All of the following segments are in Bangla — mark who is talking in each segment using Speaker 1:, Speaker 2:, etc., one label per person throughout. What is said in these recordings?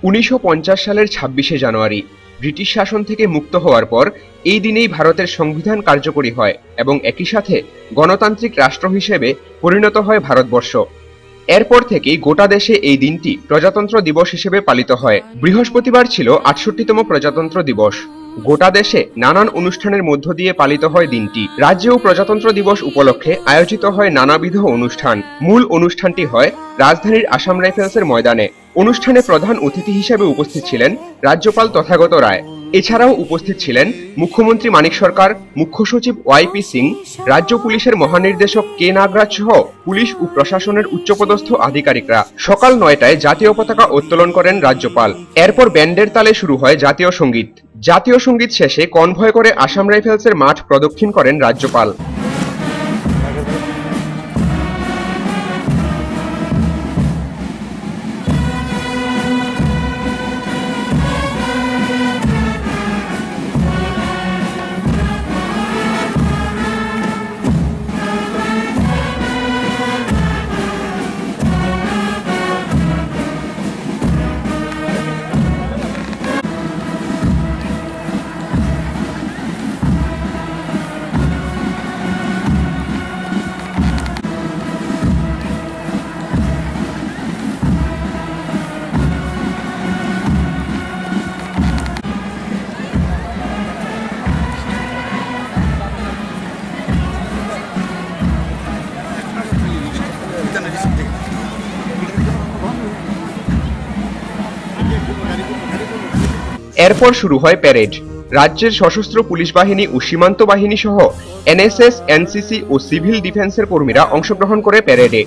Speaker 1: 1950 সালের 26শে জানুয়ারি ব্রিটিশ শাসন থেকে মুক্ত হওয়ার পর এই দিনেই ভারতের সংবিধান কার্যকরী হয় এবং একই সাথে গণতান্ত্রিক রাষ্ট্র হিসেবে পরিণত হয় ভারতবর্ষ। এরপর থেকেই গোটা দেশে এই দিনটি প্রজাতন্ত্র দিবস হিসেবে পালিত হয়। বৃহস্পতিবার ছিল ৬৮তম প্রজাতন্ত্র দিবস। গোটা দেশে নানান অনুষ্ঠানের মধ্য দিয়ে পালিত হয় দিনটি। রাজ্যেও প্রজাতন্ত্র দিবস উপলক্ষে আয়োজিত হয় নানাবিধ অনুষ্ঠান। মূল অনুষ্ঠানটি হয় রাজধানীর আসাম রাইফেলসের ময়দানে। অনুষ্ঠানে প্রধান অতিথি হিসেবে উপস্থিত ছিলেন রাজ্যপাল তথাগত রায়। এছাড়াও উপস্থিত ছিলেন মুখ্যমন্ত্রী মানিক সরকার, মুখ্য সচিব ওয়াইপি সিং, রাজ্য পুলিশের মহানির্দেশক কে নাগরাজ সহ পুলিশ ও প্রশাসনের উচ্চপদস্থ আধিকারিকরা। সকাল ৯টায় জাতীয় পতাকা উত্তোলন করেন রাজ্যপাল। এরপর ব্যান্ডের তালে শুরু হয় জাতীয় সঙ্গীত। জাতীয় সঙ্গীত শেষে কনভয় করে আসাম রাইফেলসের মাঠ প্রদক্ষিণ করেন রাজ্যপাল। এরপর শুরু হয় প্যারেড। রাজ্যের সশস্ত্র পুলিশ বাহিনী ও সীমান্ত বাহিনী সহ এনএসএস, এনসিসি ও সিভিল ডিফেন্সের কর্মীরা অংশগ্রহণ করে প্যারেডে।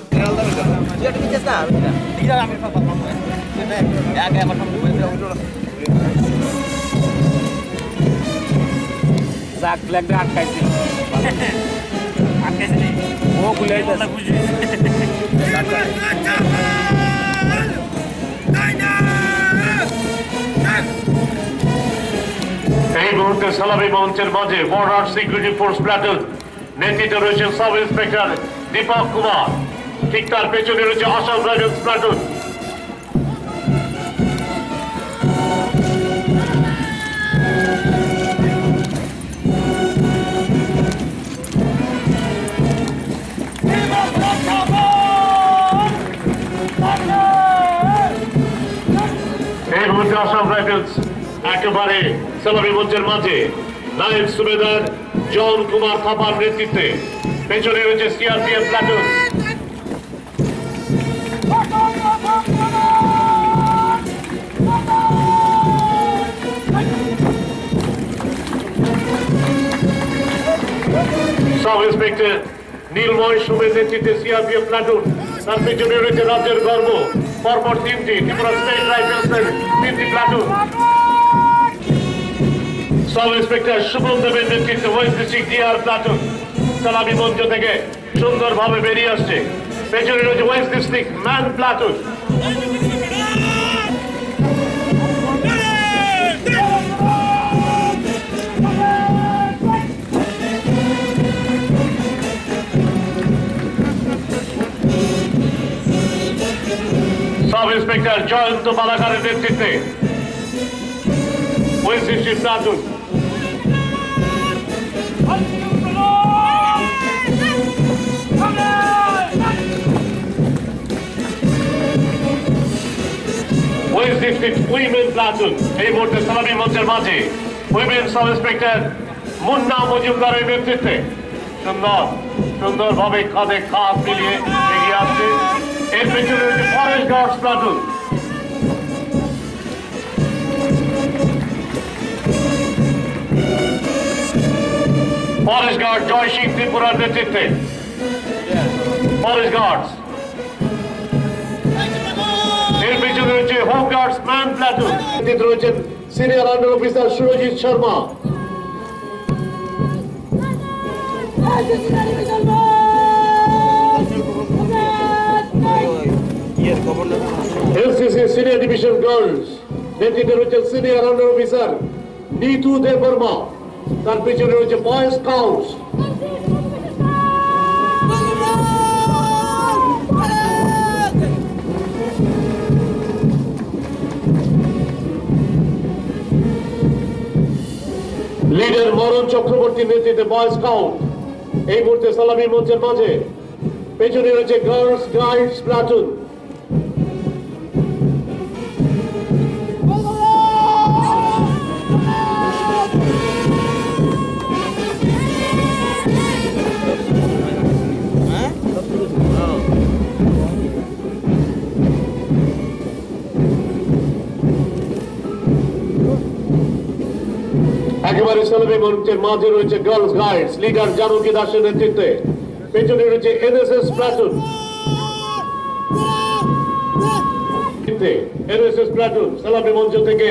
Speaker 2: এই মুহূর্তে সালামি মঞ্চের মাঝে বর্ডার সিকিউরিটি ফোর্স প্ল্যাটুন নেতৃত্বে রয়েছে সাব ইন্সপেক্টর দীপক কুমার, ঠিক তার পেছনে রয়েছে আসাম রাইফেলস প্ল্যাটুন। এই মুহূর্তে আসাম রাইফেলস একেবারে সালামি মঞ্চের মাঝে নায়েব সুবেদার জন কুমার থাপার নেতৃত্বে, পেছনে রয়েছে সিআরপিএফ প্ল্যাটুন। সাব ইন্সপেক্টর নীলময় সুমের নেতৃত্বে সিআরপিএফ প্ল্যাটুন, তার পেছনে রয়েছে রাজ্যের গর্ব পরপর তিনটি ত্রিপুরা স্টেট রাইফেলসের তিনটি প্ল্যাটুন। সাব ইন্সপেক্টর শুভম দেবের নেতৃত্বে ওয়েস্ট ডিস্ট্রিক্ট ডিআর প্ল্যাটুন সালামি মঞ্চ থেকে সুন্দরভাবে বেরিয়ে আসছে, পেছনে রয়েছে West District man platoon. Sub inspector Jayanta বালাকারের নেতৃত্বে West District platoon. West District women platoon এই মুহূর্তে সালামি মঞ্চের মাঝে উইমেন সাব ইন্সপেক্টর মুন্না মজুমদারের নেতৃত্বে সুন্দরভাবে কাঁধে কাঁধ মিলিয়ে এগিয়ে আসছে। এর পেছনে রয়েছে forest guards platoon. Forest guard Joy Singh ত্রিপুরার নেতৃত্বে ফরেস্ট গার্ডস। এর পেছনে রয়েছে হোম গার্ডস ম্যান প্ল্যাটুন, নেতৃত্বে রয়েছেন senior under officer Surajit Sharma. NCC senior division girls নেতৃত্বে রয়েছেন senior under officer Nitu Debbarma, তার পেছনে রয়েছে বয় স্কাউটস। চক্রবর্তীর নেতৃত্বে বয় স্কাউট এই মুহূর্তে সালামি মঞ্চের মাঝে। পেছনে রয়েছে গার্লস গাইডস প্লাটুন। একেবারে সালামি মঞ্চের মাঝে রয়েছে গার্লস গাইডস লিডার জানকী দাসের নেতৃত্বে। পেছনে রয়েছে এনএসএস প্লাটুন। এনএসএস প্লাটুন সালামি মঞ্চ থেকে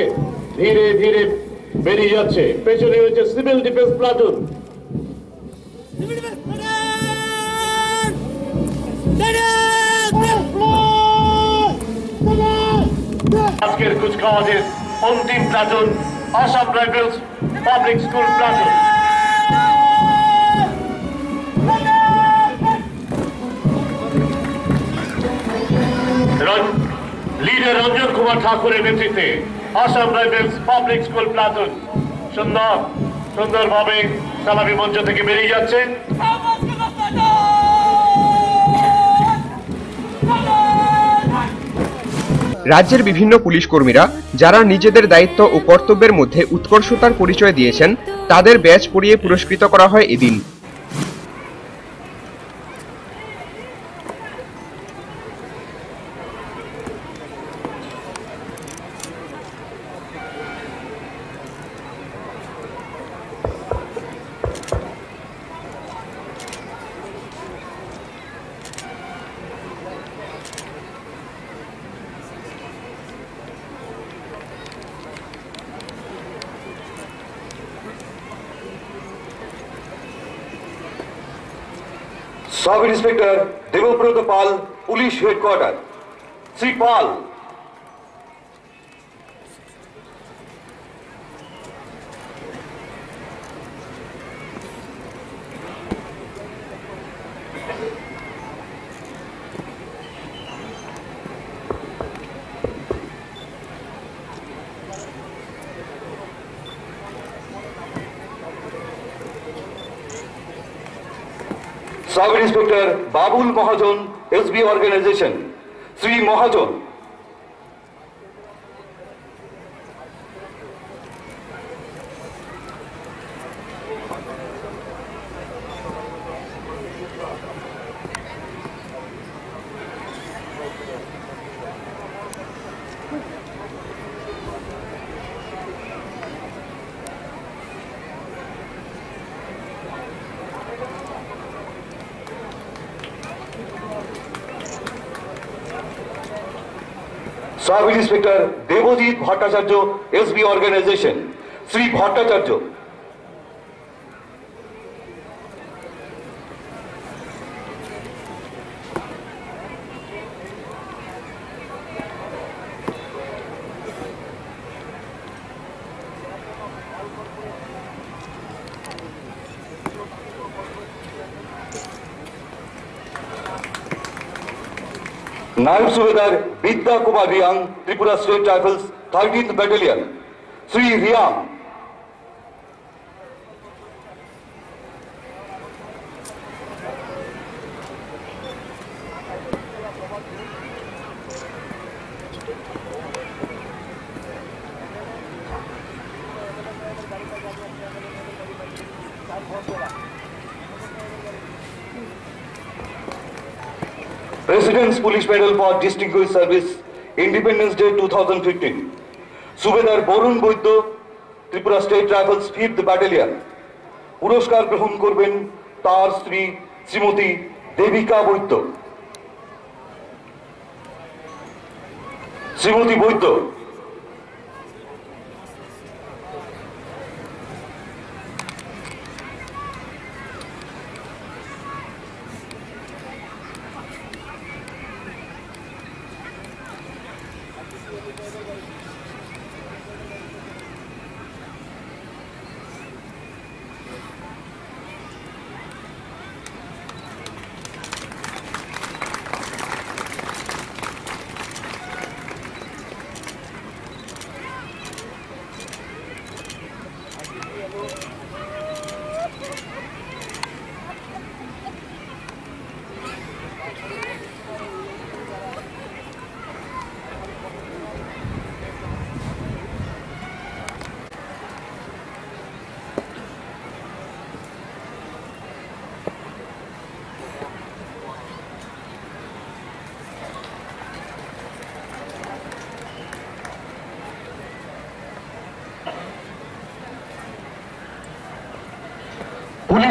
Speaker 2: ধীরে ধীরে বেরিয়ে যাচ্ছে। পেছনে রয়েছে সিভিল ডিফেন্স প্লাটুন। আজকের কুচকাওয়াজের অন্তিম platoon Assam rifles public school platoon. Leader Ranjan Kumar ঠাকুরের নেতৃত্বে Assam rifles public school platoon সুন্দরভাবে সালামি মঞ্চ থেকে বেরিয়ে যাচ্ছে।
Speaker 1: রাজ্যের বিভিন্ন পুলিশ কর্মীরা যারা নিজেদের দায়িত্ব ও কর্তব্যের মধ্যে উৎকর্ষতার পরিচয় দিয়েছেন তাদের ব্যাজ পরিয়ে পুরস্কৃত করা হয় এদিন।
Speaker 3: Sub inspector Debabrata Pal, police headquarter. Shri Pal, sub inspector Babul Mahajan, SB organisation. Shri Mahajan, sub inspector Debjit Bhattacharya, SB organisation. Shri Bhattacharya, naib subedar Vidya Kumar Riang, Tripura state rifles 13th battalion. Shri Riang, President's Police Medal for Distinguished Service, Independence Day 2015. Subedar Barun Baidya, Tripura state rifles 5th battalion. পুরস্কার গ্রহণ করবেন তার স্ত্রী শ্রীমতী দেবিকা বৈদ্য। শ্রীমতী বৈদ্য,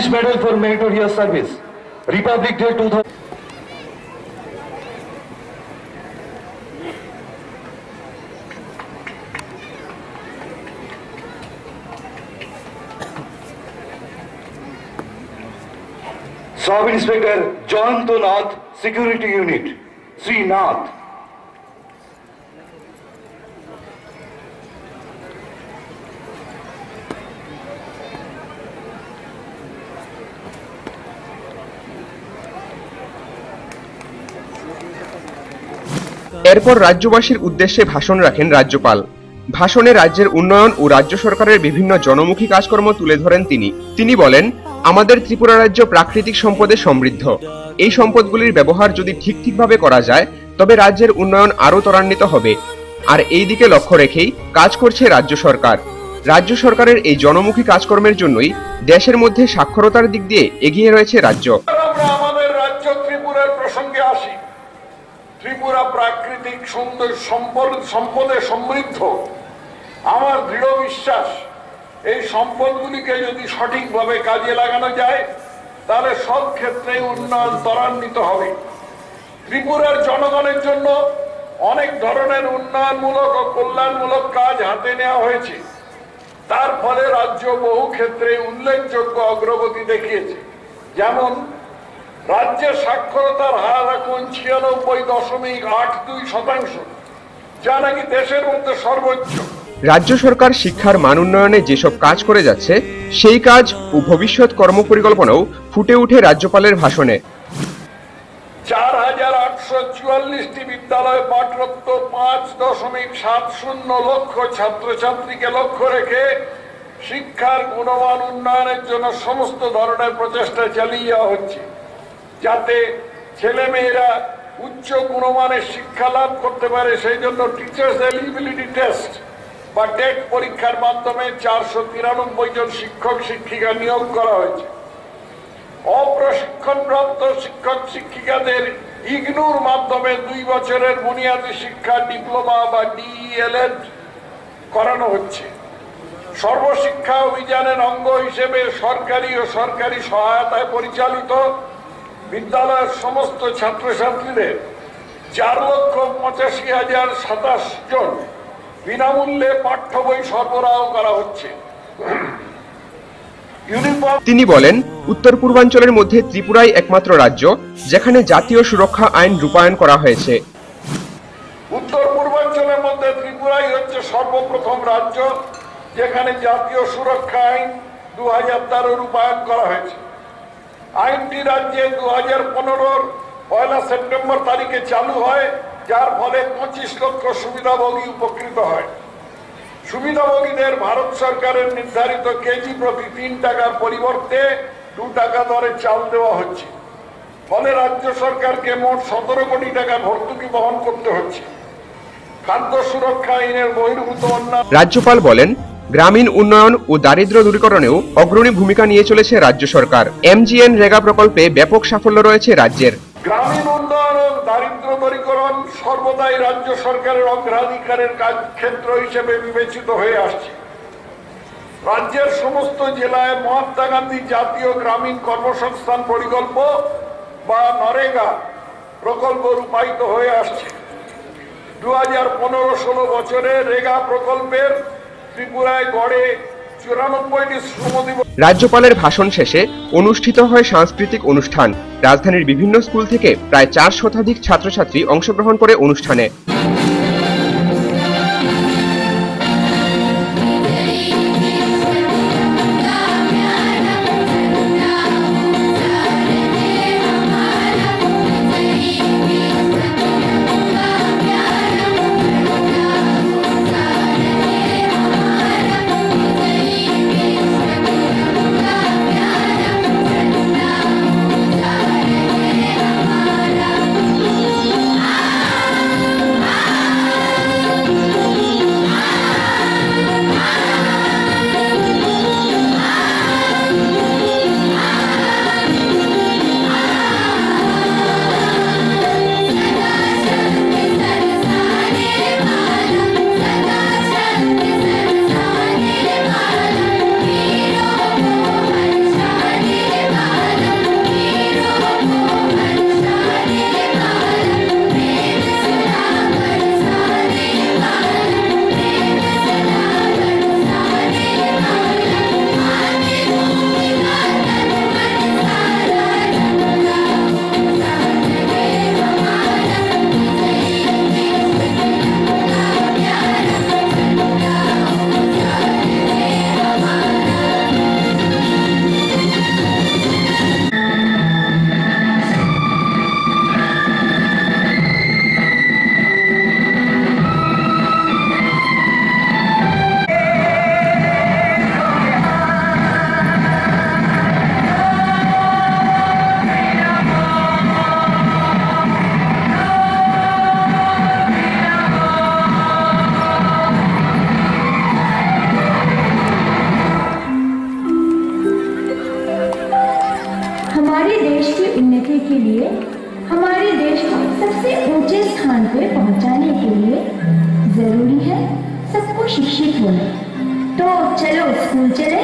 Speaker 3: Police Medal for Meritorious Service, Republic Day 2000. Sub Inspector Jayanto Nath, Security Unit, Sri Nath.
Speaker 1: এরপর রাজ্যবাসীর উদ্দেশ্যে ভাষণ রাখেন রাজ্যপাল। ভাষণে রাজ্যের উন্নয়ন ও রাজ্য সরকারের বিভিন্ন জনমুখী কাজকর্ম তুলে ধরেন তিনি বলেন, আমাদের ত্রিপুরা রাজ্য প্রাকৃতিক সম্পদে সমৃদ্ধ। এই সম্পদগুলির ব্যবহার যদি ঠিকভাবে করা যায় তবে রাজ্যের উন্নয়ন আরও ত্বরান্বিত হবে। আর এই দিকে লক্ষ্য রেখেই কাজ করছে রাজ্য সরকার। রাজ্য সরকারের এই জনমুখী কাজকর্মের জন্যই দেশের মধ্যে সাক্ষরতার দিক দিয়ে এগিয়ে রয়েছে রাজ্য।
Speaker 4: আমরা আমাদের রাজ্য ত্রিপুরার প্রসঙ্গে আসি। ত্রিপুরা প্রাকৃতিক সুন্দর সম্পদে সমৃদ্ধ। আমার দৃঢ় বিশ্বাস, এই সম্পদগুলিকে যদি সঠিকভাবে কাজে লাগানো যায় তাহলে সব ক্ষেত্রে উন্নয়ন ত্বরান্বিত হবে। ত্রিপুরার জনগণের জন্য অনেক ধরনের উন্নয়নমূলক ও কল্যাণমূলক কাজ হাতে নেওয়া হয়েছে। তার ফলে রাজ্য বহু ক্ষেত্রে উল্লেখযোগ্য অগ্রগতি দেখিয়েছে। যেমন রাজ্যের সাক্ষরতার হার এখন 96.82%, যা নাকি দেশের মধ্যে সর্বোচ্চ।
Speaker 1: রাজ্য সরকার শিক্ষার মান উন্নয়নে যেসব কাজ করে যাচ্ছে সেই কাজ ও ভবিষ্যৎ কর্মপরিকল্পনাও ফুটে ওঠে রাজ্যপালের ভাষণে।
Speaker 4: 4844টি বিদ্যালয়ে পাঠরত 5.70 লক্ষ ছাত্রছাত্রীকে লক্ষ্য রেখে শিক্ষার গুণমান উন্নয়নের জন্য সমস্ত ধরনের প্রচেষ্টা চালিয়ে যাওয়া হচ্ছে, যাতে ছেলেমেয়েরা উচ্চ গুণমানের শিক্ষা লাভ করতে পারে। সেই জন্য টিচার্স এলিজিবিলিটি টেস্ট বা টেট পরীক্ষার মাধ্যমে 493 জন শিক্ষক শিক্ষিকা নিয়োগ করা হয়েছে। অপ্রশিক্ষণপ্রাপ্ত শিক্ষক শিক্ষিকাদের ইগনুর মাধ্যমে 2 বছরের বুনিয়াদী শিক্ষা ডিপ্লোমা বা DELED করানো হচ্ছে। সর্বশিক্ষা অভিযানের অঙ্গ হিসেবে সরকারি ও সরকারি সহায়তায় পরিচালিত বিদ্যালয়ের সমস্ত ছাত্রছাত্রীদের 4,85,027 জন বিনামূল্যে পাঠ্য বই সরবরাহ করা হচ্ছে।
Speaker 1: তিনি বলেন, উত্তর পূর্বাঞ্চলের মধ্যে ত্রিপুরাই একমাত্র রাজ্য যেখানে জাতীয় সুরক্ষা আইন রূপায়ণ করা হয়েছে।
Speaker 4: উত্তর পূর্বাঞ্চলের মধ্যে ত্রিপুরাই হচ্ছে সর্বপ্রথম রাজ্য যেখানে জাতীয় সুরক্ষা আইন 2013 রূপায়ণ করা হয়েছে। আইনটি রাজ্যে 2015 পয়লা সেপ্টেম্বর তারিখে চালু হয়, যার ফলে 25 লক্ষ সুবিধাভোগী উপকৃত হয়। সুবিধাভোগীদের ভারত সরকারের নির্ধারিত কেজি প্রতি 3 টাকার পরিবর্তে 2 টাকা দরে চাল দেওয়া হচ্ছে। ফলে রাজ্য সরকারকে মোট 17 কোটি টাকা ভর্তুকি বহন করতে হচ্ছে। খাদ্য সুরক্ষা আইনের বহির্ভূত অন্যান্য।
Speaker 1: রাজ্যপাল বলেন, গ্রামীণ উন্নয়ন ও দারিদ্র দূরীকরণেও অগ্রণী ভূমিকা নিয়ে চলেছে রাজ্য সরকার। MGN রেগা প্রকল্পে ব্যাপক সাফল্য রয়েছে রাজ্যের।
Speaker 4: গ্রামীণ উন্নয়ন ও দারিদ্র দূরীকরণ সর্বদাই রাজ্য সরকারের অগ্রাধিকারের কাজ ক্ষেত্র হিসেবে বিবেচিত হয়ে আসছে। রাজ্যের সমস্ত জেলায় মহাত্মা গান্ধী জাতীয় গ্রামীণ কর্মসংস্থান পরিকল্প বা নরেগা প্রকল্প রূপায়িত হয়ে আসছে। 2015-16 বছরে রেগা প্রকল্পের ত্রিপুরায় গড়ে 94টি শ্রম দিবস।
Speaker 1: রাজ্যপালের ভাষণ শেষে অনুষ্ঠিত হয় সাংস্কৃতিক অনুষ্ঠান। রাজধানীর বিভিন্ন স্কুল থেকে প্রায় 4 শতাধিক ছাত্রছাত্রী অংশগ্রহণ করে অনুষ্ঠানে।
Speaker 5: शिक्षित होना। तो चलो स्कूल चले।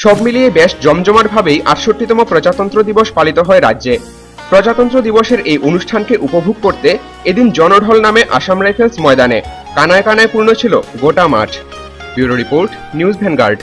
Speaker 1: সব মিলিয়ে বেশ জমজমাটভাবেই ৬৮তম প্রজাতন্ত্র দিবস পালিত হয় রাজ্যে। প্রজাতন্ত্র দিবসের এই অনুষ্ঠানকে উপভোগ করতে এদিন জনঢল নামে আসাম রাইফেলস ময়দানে কানায় কানায় পূর্ণ ছিল গোটা মাঠ। Bureau report, news vanguard.